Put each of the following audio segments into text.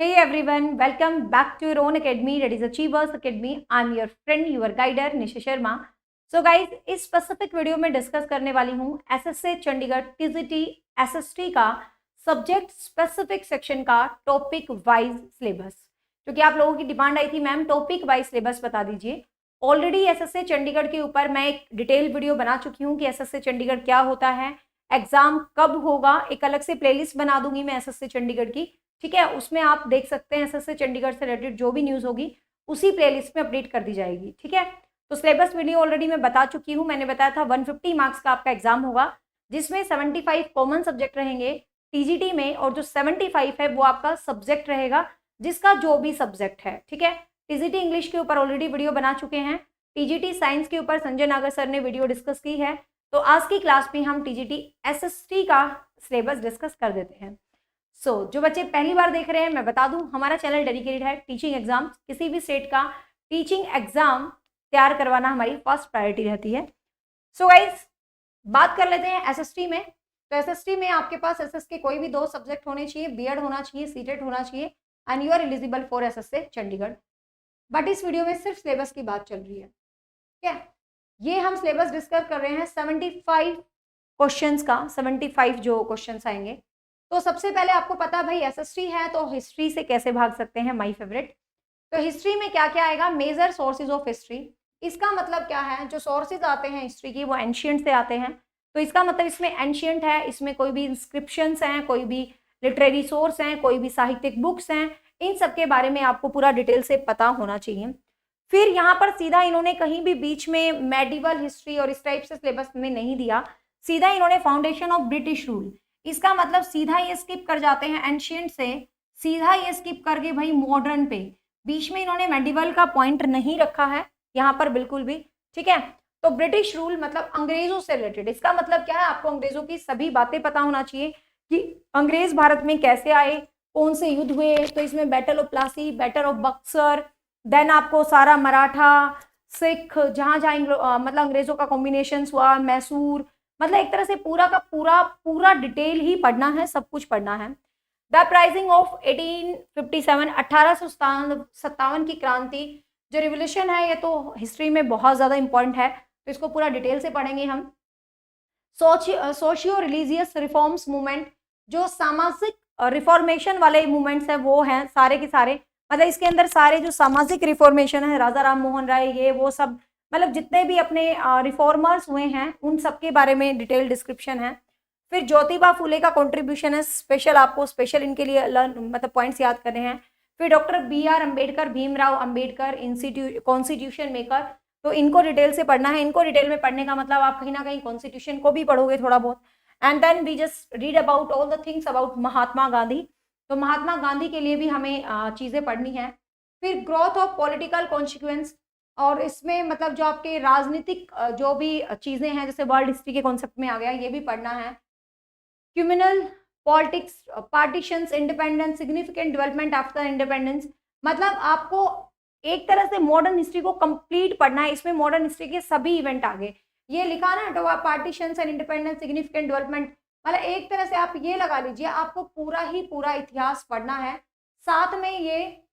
Hey everyone, welcome back to your own academy, that is Achievers Academy. I'm your friend, your guider Nisha Sharma. So guys, इस specific video में discuss करने वाली हूँ SSC Chandigarh TGT SST का subject specific section का topic wise syllabus, क्योंकि आप लोगों की डिमांड आई थी मैम टॉपिक वाइज सिलेबस बता दीजिए. ऑलरेडी एसएससी चंडीगढ़ के ऊपर मैं एक डिटेल वीडियो बना चुकी हूँ कि एसएससी चंडीगढ़ क्या होता है, एग्जाम कब होगा. एक अलग से प्लेलिस्ट बना दूंगी मैं एसएससी चंडीगढ़ की, ठीक है. उसमें आप देख सकते हैं एसएससी चंडीगढ़ से रिलेटेड जो भी न्यूज़ होगी उसी प्लेलिस्ट में अपडेट कर दी जाएगी, ठीक है. तो सिलेबस वीडियो ऑलरेडी मैं बता चुकी हूँ. मैंने बताया था 150 मार्क्स का आपका एग्जाम होगा, जिसमें 75 कॉमन सब्जेक्ट रहेंगे टीजीटी में, और जो 75 है वो आपका सब्जेक्ट रहेगा जिसका जो भी सब्जेक्ट है, ठीक है. टीजीटी इंग्लिश के ऊपर ऑलरेडी वीडियो बना चुके हैं. टीजीटी साइंस के ऊपर संजय नागर सर ने वीडियो डिस्कस की है. तो आज की क्लास में हम टीजीटी एसएसटी का सिलेबस डिस्कस कर देते हैं. जो बच्चे पहली बार देख रहे हैं, मैं बता दूं हमारा चैनल डेडिकेटेड है टीचिंग एग्जाम. किसी भी स्टेट का टीचिंग एग्जाम तैयार करवाना हमारी फर्स्ट प्रायोरिटी रहती है. गाइस, बात कर लेते हैं एसएसटी में. तो एसएसटी में आपके पास एसएस के कोई भी 2 सब्जेक्ट होने चाहिए, बीएड होना चाहिए, सीटेट होना चाहिए, and you are eligible for SSC Chandigarh. But इस वीडियो में सिर्फ सिलेबस की बात चल रही है, ठीक है. ये हम सिलेबस डिस्कस कर रहे हैं 75 क्वेश्चंस का. 75 जो क्वेश्चंस आएंगे. तो सबसे पहले आपको पता भाई एसएसटी है तो हिस्ट्री से कैसे भाग सकते हैं, माय फेवरेट. तो हिस्ट्री में क्या क्या आएगा, मेजर सोर्सेज ऑफ हिस्ट्री. इसका मतलब क्या है, जो सोर्सेज आते हैं हिस्ट्री की वो एंशियंट से आते हैं. तो इसका मतलब इसमें एंशियंट है, इसमें कोई भी इंस्क्रिप्शंस हैं, कोई भी लिटरेरी सोर्स हैं, कोई भी साहित्यिक बुक्स हैं, इन सब के बारे में आपको पूरा डिटेल से पता होना चाहिए. फिर यहाँ पर सीधा इन्होंने कहीं भी बीच में मेडिवल हिस्ट्री और इस टाइप से सिलेबस में नहीं दिया. सीधा इन्होंने फाउंडेशन ऑफ ब्रिटिश रूल, इसका मतलब सीधा ये स्किप कर जाते हैं एंशियंट से, सीधा ये स्किप करके भाई मॉडर्न पे. बीच में इन्होंने मेडिवल का पॉइंट नहीं रखा है यहाँ पर बिल्कुल भी, ठीक है. तो ब्रिटिश रूल मतलब अंग्रेजों से रिलेटेड. इसका मतलब क्या है, आपको अंग्रेजों की सभी बातें पता होना चाहिए कि अंग्रेज भारत में कैसे आए, कौन से युद्ध हुए. तो इसमें battle of Plassey, battle of Buxar, then आपको सारा मराठा, सिख, जहाँ जहाँ मतलब अंग्रेजों का कॉम्बिनेशन हुआ, मैसूर, मतलब एक तरह से पूरा का पूरा डिटेल ही पढ़ना है, सब कुछ पढ़ना है. द अपराइजिंग ऑफ 1857, 1857 की क्रांति जो रिवोल्यूशन है, ये तो हिस्ट्री में बहुत ज़्यादा इंपॉर्टेंट है, तो इसको पूरा डिटेल से पढ़ेंगे हम. सोशियो रिलीजियस रिफॉर्म्स मूवमेंट, जो सामाजिक रिफॉर्मेशन वाले मूवमेंट्स हैं वो हैं सारे के सारे. मतलब इसके अंदर सारे जो सामाजिक रिफॉर्मेशन है, राजा राम मोहन राय, ये वो सब, मतलब जितने भी अपने रिफॉर्मर्स हुए हैं उन सब के बारे में डिटेल डिस्क्रिप्शन है. फिर ज्योतिबा फुले का कंट्रीब्यूशन है स्पेशल, आपको स्पेशल इनके लिए मतलब पॉइंट्स याद करने हैं. फिर doctor BR Ambedkar, Bhimrao Ambedkar, constitution maker, तो इनको डिटेल से पढ़ना है. इनको डिटेल में पढ़ने का मतलब आप कहीं ना कहीं कॉन्स्टिट्यूशन को भी पढ़ोगे थोड़ा बहुत. And then we just read about all the things about Mahatma Gandhi. तो महात्मा गांधी के लिए भी हमें चीज़ें पढ़नी है. फिर ग्रोथ ऑफ पॉलिटिकल कॉन्सिक्वेंस, और इसमें मतलब जो आपके राजनीतिक जो भी चीज़ें हैं, जैसे वर्ल्ड हिस्ट्री के कॉन्सेप्ट में आ गया, ये भी पढ़ना है. Criminal politics, partitions, independence, significant development after independence, मतलब आपको एक तरह से मॉडर्न हिस्ट्री को कंप्लीट पढ़ना है. इसमें मॉडर्न हिस्ट्री के सभी इवेंट आ गए, ये लिखा ना, तो partitions and independence, significant development, मतलब एक तरह से आप ये लगा लीजिए आपको पूरा ही पूरा इतिहास पढ़ना है. साथ में ये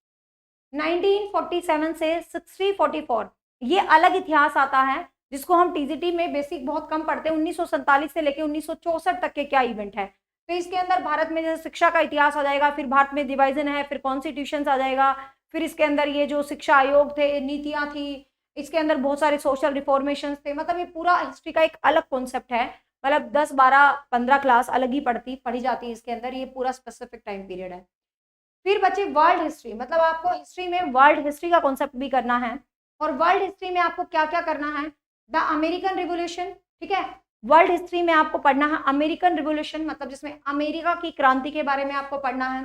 1947 से 1644 ये अलग इतिहास आता है, जिसको हम टीजीटी में बेसिक बहुत कम पढ़ते हैं. 1947 से लेकर 1964 तक के क्या इवेंट है. तो इसके अंदर भारत में जैसे शिक्षा का इतिहास आ जाएगा, फिर भारत में डिवाइजन है, फिर कॉन्स्टिट्यूशन आ जाएगा, फिर इसके अंदर ये जो शिक्षा आयोग थे, नीतियां थी, इसके अंदर बहुत सारे सोशल रिफॉर्मेशन थे. मतलब ये पूरा हिस्ट्री का एक अलग कॉन्सेप्ट है. मतलब 10, 12, 15 क्लास अलग ही पढ़ी जाती है इसके अंदर. ये पूरा स्पेसिफिक टाइम पीरियड है. फिर बचे वर्ल्ड हिस्ट्री, मतलब आपको हिस्ट्री में वर्ल्ड हिस्ट्री का कॉन्सेप्ट भी करना है. और वर्ल्ड हिस्ट्री में आपको क्या क्या करना है, द अमेरिकन रिवोल्यूशन, ठीक है. वर्ल्ड हिस्ट्री में आपको पढ़ना है अमेरिकन रिवोल्यूशन, मतलब जिसमें अमेरिका की क्रांति के बारे में आपको पढ़ना है.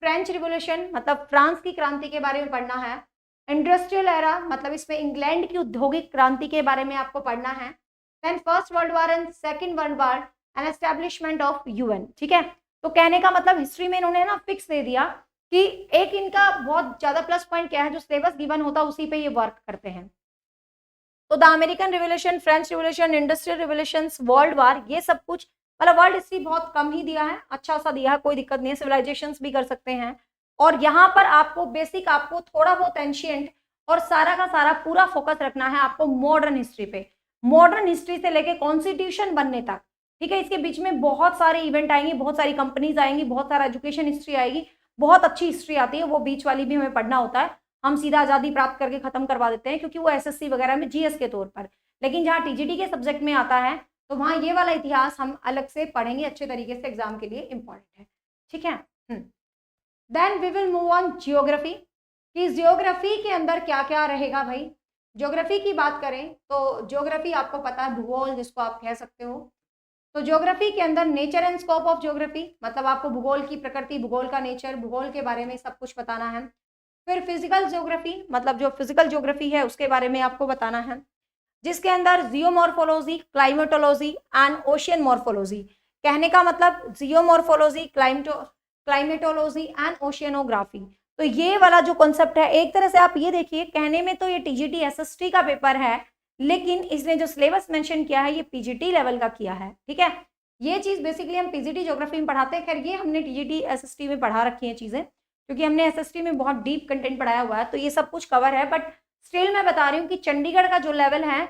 फ्रेंच रिवोल्यूशन, मतलब फ्रांस की क्रांति के बारे में पढ़ना है. इंडस्ट्रियल एरा, मतलब इसमें इंग्लैंड की औद्योगिक क्रांति के बारे में आपको पढ़ना है. Then first world war and second world war and establishment of UN, ठीक है. तो कहने का मतलब हिस्ट्री में इन्होंने ना फिक्स दे दिया कि एक इनका बहुत ज्यादा प्लस पॉइंट क्या है, जो सिलेबस गिवन होता है उसी पे ये वर्क करते हैं. तो the American revolution, French revolution, industrial revolution, world war, ये सब कुछ, मतलब वर्ल्ड हिस्ट्री बहुत कम ही दिया है, अच्छा सा दिया है, कोई दिक्कत नहीं है. सिविलाइजेशंस भी कर सकते हैं, और यहाँ पर आपको बेसिक, आपको थोड़ा बहुत एंशियंट और सारा का सारा पूरा फोकस रखना है आपको मॉडर्न हिस्ट्री पे, मॉडर्न हिस्ट्री से लेके कॉन्स्टिट्यूशन बनने तक, ठीक है। इसके बीच में बहुत सारे इवेंट आएंगे, बहुत सारी कंपनीज आएंगी, बहुत सारा एजुकेशन हिस्ट्री आएगी, बहुत अच्छी हिस्ट्री आती है, वो बीच वाली भी हमें पढ़ना होता है। हम सीधा आजादी प्राप्त करके खत्म करवा देते हैं क्योंकि वो एसएससी वगैरह में जीएस के तौर पर, लेकिन जहाँ टीजीटी के सब्जेक्ट में आता है तो वहाँ ये वाला इतिहास हम अलग से पढ़ेंगे, अच्छे तरीके से एग्जाम के लिए इंपॉर्टेंट है, ठीक है। Then we will move on geography, कि जियोग्राफी के अंदर क्या क्या रहेगा भाई। ज्योग्राफी की बात करें तो ज्योग्राफी आपको पता है, भूगोल जिसको आप कह सकते हो। तो ज्योग्राफी के अंदर nature and scope of geography, मतलब आपको भूगोल की प्रकृति, भूगोल का नेचर, भूगोल के बारे में सब कुछ बताना है। फिर फिजिकल ज्योग्राफी, मतलब जो फिजिकल ज्योग्राफी है उसके बारे में आपको बताना है, जिसके अंदर geomorphology, climatology and ocean morphology. कहने का मतलब जियोमॉर्फोलॉजी, क्लाइमेटोलॉजी एंड ओशियनोग्राफी। तो ये वाला जो कॉन्सेप्ट है, एक तरह से आप ये देखिए, कहने में तो ये टीजीटी एसएसटी का पेपर है, लेकिन इसने जो सिलेबस मेंशन किया है ये पीजीटी लेवल का किया है, ठीक है। ये चीज बेसिकली हम पीजीटी ज्योग्राफी में पढ़ाते हैं, खैर ये हमने टीजीटी एसएसटी में पढ़ा रखी है चीजें, क्योंकि हमने एसएसटी में बहुत डीप कंटेंट पढ़ाया हुआ है, तो ये सब कुछ कवर है। बट स्टिल मैं बता रही हूँ कि चंडीगढ़ का जो लेवल है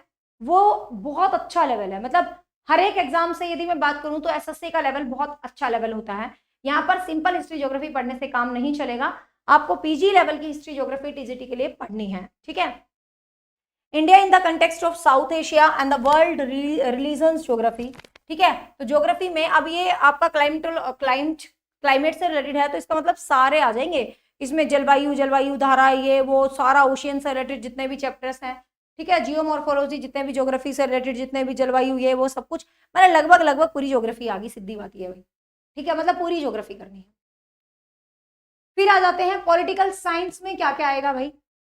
वो बहुत अच्छा लेवल है, मतलब हर एक एग्जाम से यदि मैं बात करूँ तो एसएससी का लेवल बहुत अच्छा लेवल होता है। यहाँ पर सिंपल हिस्ट्री ज्योग्राफी पढ़ने से काम नहीं चलेगा, आपको पीजी लेवल की हिस्ट्री ज्योग्राफी टीजीटी के लिए पढ़नी है, ठीक है। India in the context of south Asia and the world religions geography, ठीक है। तो ज्योग्राफी में अब ये आपका क्लाइमेट से रिलेटेड है, तो इसका मतलब सारे आ जाएंगे इसमें, जलवायु धारा, ये वो सारा ओशियन से रिलेटेड जितने भी चैप्टर्स हैं, ठीक है। जियोमॉर्फोलॉजी, जितने भी ज्योग्राफी से रिलेटेड जितने भी जलवायु, ये वो सब कुछ, मतलब लगभग पूरी ज्योग्राफी आ गई, सीधी बात है भाई, ठीक है, मतलब पूरी ज्योग्राफी करनी है। फिर आ जाते हैं पॉलिटिकल साइंस में क्या क्या आएगा भाई।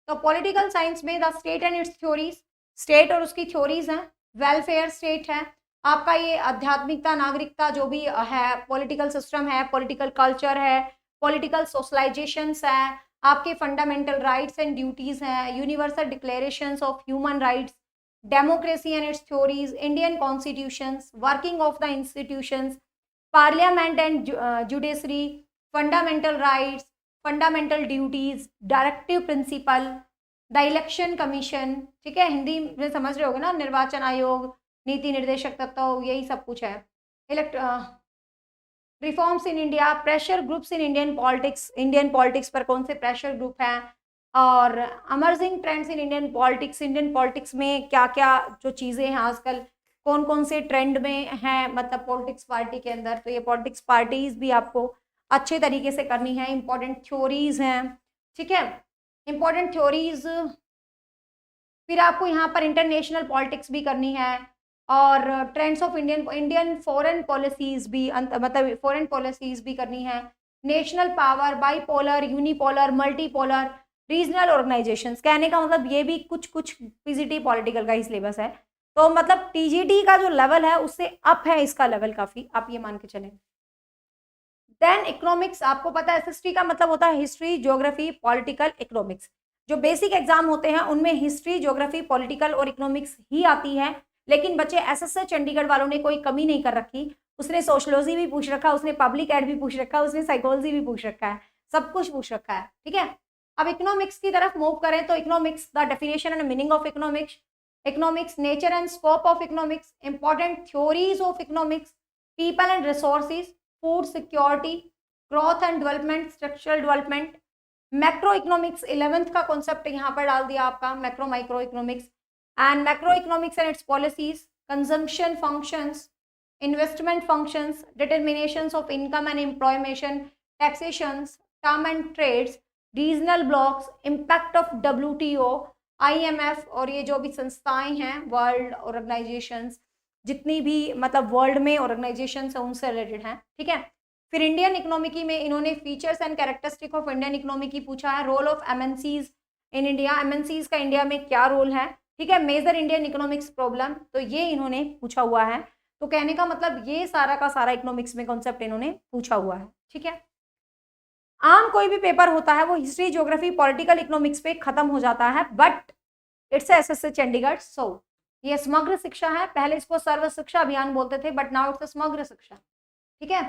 तो पॉलिटिकल साइंस में the state and it's theories, state और उसकी थ्योरीज हैं। वेलफेयर स्टेट है आपका, ये आध्यात्मिकता, नागरिकता, जो भी है पॉलिटिकल सिस्टम है, पॉलिटिकल कल्चर है, पॉलिटिकल सोशलाइजेशंस है, आपके फंडामेंटल राइट्स एंड ड्यूटीज हैं, universal declarations of human rights, democracy and it's theories, Indian constitutions, working of the institutions, parliament and judiciary, fundamental rights, fundamental duties, directive principle, the election commission, ठीक है, हिंदी में समझ रहे होगे ना, निर्वाचन आयोग, नीति निर्देशक तत्व, यही सब कुछ है। Reforms in India, pressure groups in Indian politics पर कौन से प्रेशर ग्रुप हैं, और emerging trends in Indian politics में क्या क्या जो चीज़ें हैं आजकल, कौन कौन से ट्रेंड में हैं, मतलब पॉलिटिक्स पार्टी के अंदर, तो ये पॉलिटिक्स पार्टीज भी आपको अच्छे तरीके से करनी है। इंपॉर्टेंट थ्योरीज हैं, ठीक है, इंपॉर्टेंट थ्योरीज। फिर आपको यहाँ पर इंटरनेशनल पॉलिटिक्स भी करनी है, और trends of Indian foreign policies भी, मतलब फॉरेन पॉलिसीज भी करनी है। National power, bipolar, unipolar, multipolar, regional organisations. कहने का मतलब ये भी कुछ पीजीटी पॉलिटिकल का ही सिलेबस है, तो मतलब टीजीटी का जो लेवल है उससे अप है इसका लेवल काफी, आप ये मान के चलें। देन इकोनॉमिक्स, आपको पता है एसएसटी का मतलब होता है हिस्ट्री, ज्योग्राफी, पॉलिटिकल, इकोनॉमिक्स। जो बेसिक एग्जाम होते हैं उनमें हिस्ट्री, ज्योग्राफी, पॉलिटिकल और इकोनॉमिक्स ही आती है, लेकिन बच्चे एसएससी चंडीगढ़ वालों ने कोई कमी नहीं कर रखी, उसने सोशलॉजी भी पूछ रखा, उसने पब्लिक एड भी पूछ रखा, उसने साइकोलॉजी भी पूछ रखा है, सब कुछ पूछ रखा है, ठीक है। अब इकोनॉमिक्स की तरफ मूव करें तो economics, the definition and meaning of economics, nature and scope of economics, important theories of economics, people and resources, food security, growth and development, structural development, macro economics 11th का concept यहाँ पर डाल दिया आपका, macro micro economics, and macro economics and its policies, consumption functions, investment functions, determinations of income and employment, taxations, term and trades, regional blocks, impact of WTO, IMF, और ये जो भी संस्थाएं हैं, वर्ल्ड ऑर्गेनाइजेशंस, जितनी भी मतलब वर्ल्ड में ऑर्गेनाइजेशंस हैं उनसे रिलेटेड हैं, ठीक है। फिर इंडियन इकोनॉमी में इन्होंने features and characteristic of Indian economy पूछा है, role of MNCs in India, MNCs का इंडिया में क्या रोल है, ठीक है, मेजर इंडियन इकोनॉमिक्स प्रॉब्लम, तो ये इन्होंने पूछा हुआ है। तो कहने का मतलब ये सारा का सारा इकोनॉमिक्स में कॉन्सेप्ट इन्होंने पूछा हुआ है, ठीक है। आम कोई भी पेपर होता है वो हिस्ट्री, ज्योग्राफी, पॉलिटिकल, इकोनॉमिक्स पे खत्म हो जाता है, बट इट्स एसएससी चंडीगढ़, सो ये समग्र शिक्षा है, पहले इसको सर्व शिक्षा अभियान बोलते थे, बट नाउ इट्स समग्र शिक्षा, ठीक है।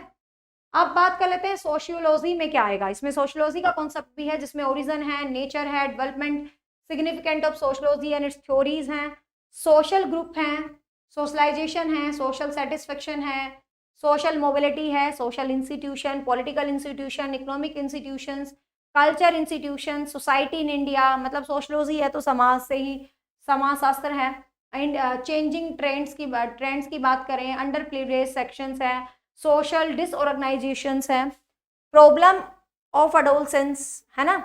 अब बात कर लेते हैं सोशियोलॉजी में क्या आएगा। इसमें सोशियोलॉजी का कॉन्सेप्ट भी है, जिसमें ओरिजिन है, नेचर है, development, significant of sociology and it's theories हैं, सोशल ग्रुप हैं, सोशलाइजेशन है, सोशल सेटिस्फेक्शन है, सोशल मोबिलिटी है, social institution, political institution, economic institutions, culture institution, society in India, मतलब सोशलॉजी है तो समाज से ही समाजशास्त्र है। एंड चेंजिंग ट्रेंड्स की बात करें, अंडर प्रिविलेज सेक्शंस है, सोशल डिसऑर्गेनाइजेशंस है, प्रॉब्लम ऑफ अडोलसेंस है ना,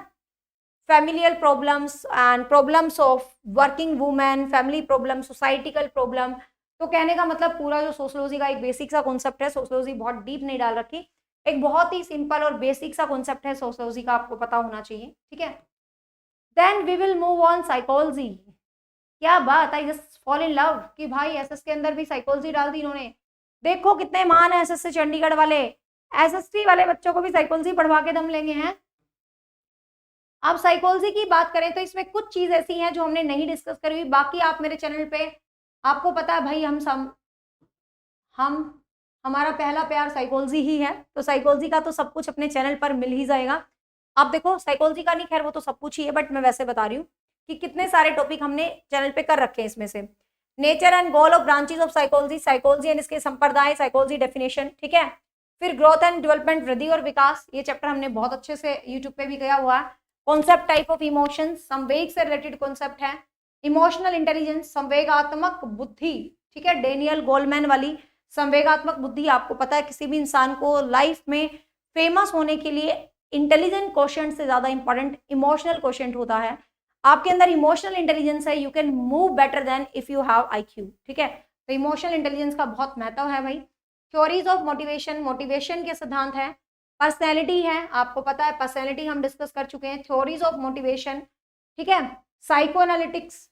familial problems and problems of working women, family problem, societal problem. तो कहने का मतलब पूरा जो सोशलॉजी का एक बेसिक सा कॉन्सेप्ट है, सोशलॉजी बहुत डीप नहीं डाल रखी, एक बहुत ही सिंपल और बेसिक सा कॉन्सेप्ट है सोशलॉजी का, आपको पता होना चाहिए, ठीक है। Then we will move on psychology. क्या बात, I just fall in love कि भाई एसएस के अंदर भी साइकोलॉजी डाल दी इन्होंने। देखो कितने महान है एसएस से चंडीगढ़ वाले, एसएसटी वाले बच्चों को भी साइकोलॉजी पढ़वा के दम लेंगे हैं। अब साइकोलॉजी की बात करें तो इसमें कुछ चीज ऐसी हैं जो हमने नहीं डिस्कस करी हुई, बाकी आप मेरे चैनल पे, आपको पता है भाई हम हमारा पहला प्यार साइकोलॉजी ही है, तो साइकोलॉजी का तो सब कुछ अपने चैनल पर मिल ही जाएगा। आप देखो साइकोलॉजी का नहीं, खैर वो तो सब कुछ ही है, बट मैं वैसे बता रही हूँ कि कितने सारे टॉपिक हमने चैनल पे कर रखे हैं। इसमें से nature and goal of branches of psychology, psychology and इसके संप्रदाय, साइकोलॉजी डेफिनेशन, ठीक है। फिर ग्रोथ एंड डेवलपमेंट, वृद्धि और विकास, ये चैप्टर हमने बहुत अच्छे से यूट्यूब पे भी गया हुआ है। कॉन्सेप्ट टाइप ऑफ इमोशंस, संवेग से रिलेटेड कॉन्सेप्ट है। इमोशनल इंटेलिजेंस, संवेगात्मक बुद्धि, ठीक है, डेनियल गोलमैन वाली संवेगात्मक बुद्धि। आपको पता है किसी भी इंसान को लाइफ में फेमस होने के लिए इंटेलिजेंट क्वेश्चन से ज्यादा इंपॉर्टेंट इमोशनल क्वेश्चन होता है। आपके अंदर इमोशनल इंटेलिजेंस है, you can move better than if you have IQ, ठीक है। तो इमोशनल इंटेलिजेंस का बहुत महत्व है भाई। थ्योरीज ऑफ मोटिवेशन, मोटिवेशन के सिद्धांत है। पर्सनैलिटी है, आपको पता है पर्सनैलिटी हम डिस्कस कर चुके हैं। थ्योरीज ऑफ मोटिवेशन, ठीक है। साइको एनालिटिक्स,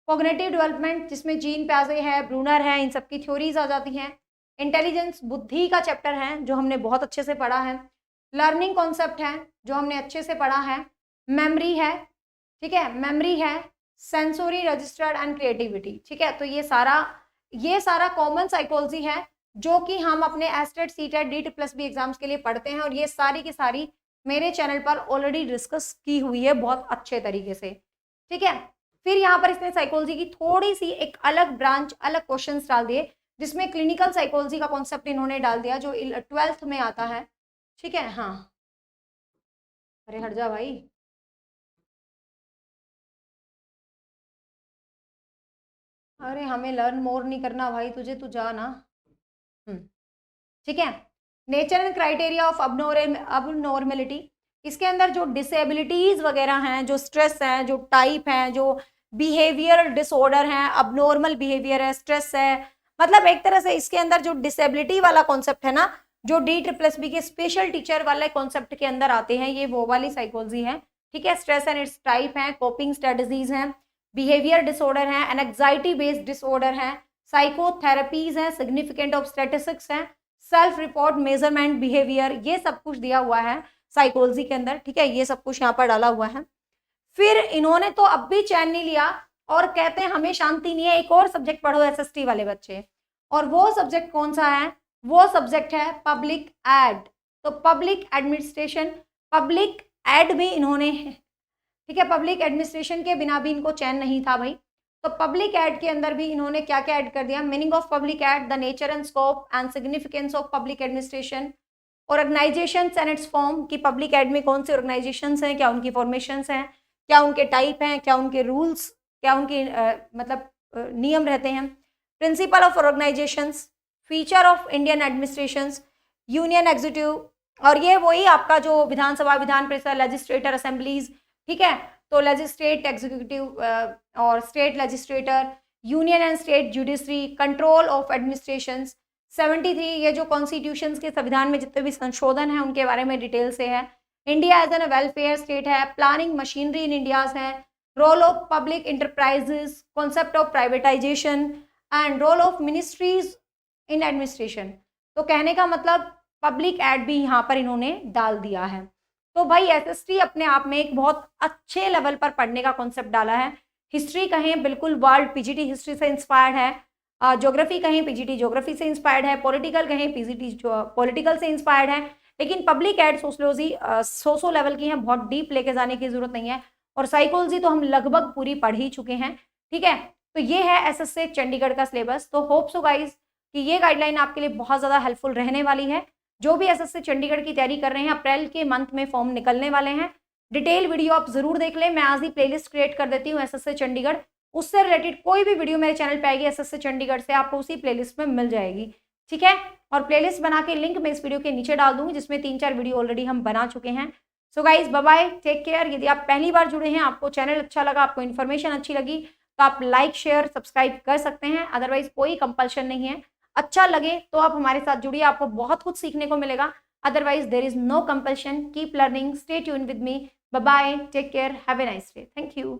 कॉग्निटिव डेवलपमेंट जिसमें जीन प्याजे है, ब्रूनर है, इन सब की थ्योरीज आ जाती हैं। इंटेलिजेंस बुद्धि का चैप्टर है जो हमने बहुत अच्छे से पढ़ा है। लर्निंग कॉन्सेप्ट है जो हमने अच्छे से पढ़ा है। मेमोरी है, ठीक है, मेमोरी है, सेंसोरी रजिस्टर्ड एंड क्रिएटिविटी, ठीक है। तो ये सारा कॉमन साइकोलॉजी है जो कि हम अपने एस्टेट सीटेट DEET+B एग्जाम्स के लिए पढ़ते हैं, और ये सारी की सारी मेरे चैनल पर ऑलरेडी डिस्कस की हुई है बहुत अच्छे तरीके से, ठीक है। फिर यहाँ पर इसने साइकोलॉजी की थोड़ी सी एक अलग ब्रांच, अलग क्वेश्चंस डाल दिए, जिसमें क्लिनिकल साइकोलॉजी का कॉन्सेप्ट इन्होंने डाल दिया जो 12th में आता है, ठीक है। हाँ, अरे हट जा भाई, अरे हमें लर्न मोर नहीं करना भाई, तुझे तू जा ना। ठीक है। Nature and criteria of abnormality, इसके अंदर जो डिसेबिलिटीज वगैरह हैं, जो स्ट्रेस है, जो टाइप हैं, जो बिहेवियर डिसऑर्डर हैं, अबनॉर्मल बिहेवियर है, स्ट्रेस है, मतलब एक तरह से इसके अंदर जो डिसेबिलिटी वाला कॉन्सेप्ट है ना, जो DEET+B के स्पेशल टीचर वाले कॉन्सेप्ट के अंदर आते हैं, ये वो वाली साइकोलॉजी है, ठीक है। स्ट्रेस एंड इट्स टाइप है, कोपिंग स्ट्रेटजीज हैं, बिहेवियर डिसऑर्डर है, एंजाइटी बेस्ड डिसऑर्डर है, साइकोथेरेपीज हैं, सिग्निफिकेंट ऑफ स्टैटिस्टिक्स हैं, सेल्फ रिपोर्ट, मेजरमेंट, बिहेवियर, ये सब कुछ दिया हुआ है साइकोलॉजी के अंदर, ठीक है। ये सब कुछ यहाँ पर डाला हुआ है। फिर इन्होंने तो अब भी चैन नहीं लिया और कहते हैं हमें शांति नहीं है, एक और सब्जेक्ट पढ़ो SST वाले बच्चे, और वो सब्जेक्ट कौन सा है? वो सब्जेक्ट है पब्लिक एड। तो पब्लिक एडमिनिस्ट्रेशन, पब्लिक एड भी इन्होंने, ठीक है, पब्लिक एडमिनिस्ट्रेशन के बिना भी इनको चैन नहीं था भाई। तो पब्लिक एड के अंदर भी इन्होंने क्या क्या ऐड कर दिया? Meaning of public ad, the nature and scope and significance of public administration, organisations and its form, कि पब्लिक एड में कौन से ऑर्गेनाइजेशंस हैं, क्या उनकी फॉर्मेशंस हैं, क्या उनके टाइप हैं, क्या उनके रूल्स, क्या उनके मतलब नियम रहते हैं, principle of organisations, feature of Indian administrations, union executive, और ये वही आपका जो विधानसभा, विधान परिषद, लेजिस्लेटर असेंबलीज, ठीक है। तो लेजिस्लेट, एग्जीक्यूटिव और state legislator, union and state judiciary, control of administration, 73 ये जो कॉन्स्टिट्यूशंस के संविधान में जितने भी संशोधन हैं उनके बारे में डिटेल से है। India as an welfare state है, प्लानिंग मशीनरी इन इंडियाज है, role of public enterprises, concept of privatisation and role of ministries in administration. तो कहने का मतलब पब्लिक एड भी यहाँ पर इन्होंने डाल दिया है। तो भाई SST अपने आप में एक बहुत अच्छे लेवल पर पढ़ने का कॉन्सेप्ट डाला है। हिस्ट्री कहें बिल्कुल वर्ल्ड PGT हिस्ट्री से इंस्पायर्ड है, ज्योग्राफी कहें PGT ज्योग्राफी से इंस्पायर्ड है, पॉलिटिकल कहें PGT पॉलिटिकल से इंस्पायर्ड है, लेकिन public ad sociology so level की हैं, बहुत डीप लेके जाने की जरूरत नहीं है, और साइकोलॉजी तो हम लगभग पूरी पढ़ ही चुके हैं। ठीक है, तो ये है एसएससी चंडीगढ़ का सिलेबस। तो होप सो गाइज कि ये गाइडलाइन आपके लिए बहुत ज़्यादा हेल्पफुल रहने वाली है। जो भी एसएससी चंडीगढ़ की तैयारी कर रहे हैं, अप्रैल के मंथ में फॉर्म निकलने वाले हैं। डिटेल वीडियो आप जरूर देख लें, मैं आज ही प्लेलिस्ट क्रिएट कर देती हूँ एसएससी चंडीगढ़, उससे रिलेटेड कोई भी वीडियो मेरे चैनल पे आएगी एसएससी चंडीगढ़ से, आपको उसी प्लेलिस्ट में मिल जाएगी। ठीक है, और प्लेलिस्ट बना के लिंक मैं इस वीडियो के नीचे डाल दूंगी, जिसमें 3-4 वीडियो ऑलरेडी हम बना चुके हैं। So guys bye bye, take care. यदि आप पहली बार जुड़े हैं, आपको चैनल अच्छा लगा, आपको इन्फॉर्मेशन अच्छी लगी, तो आप लाइक शेयर सब्सक्राइब कर सकते हैं, अदरवाइज कोई कंपल्शन नहीं है। अच्छा लगे तो आप हमारे साथ जुड़िए, आपको बहुत कुछ सीखने को मिलेगा। Otherwise there is no compulsion. Keep learning, stay tune with me. Bye bye, take care, have a nice day, thank you.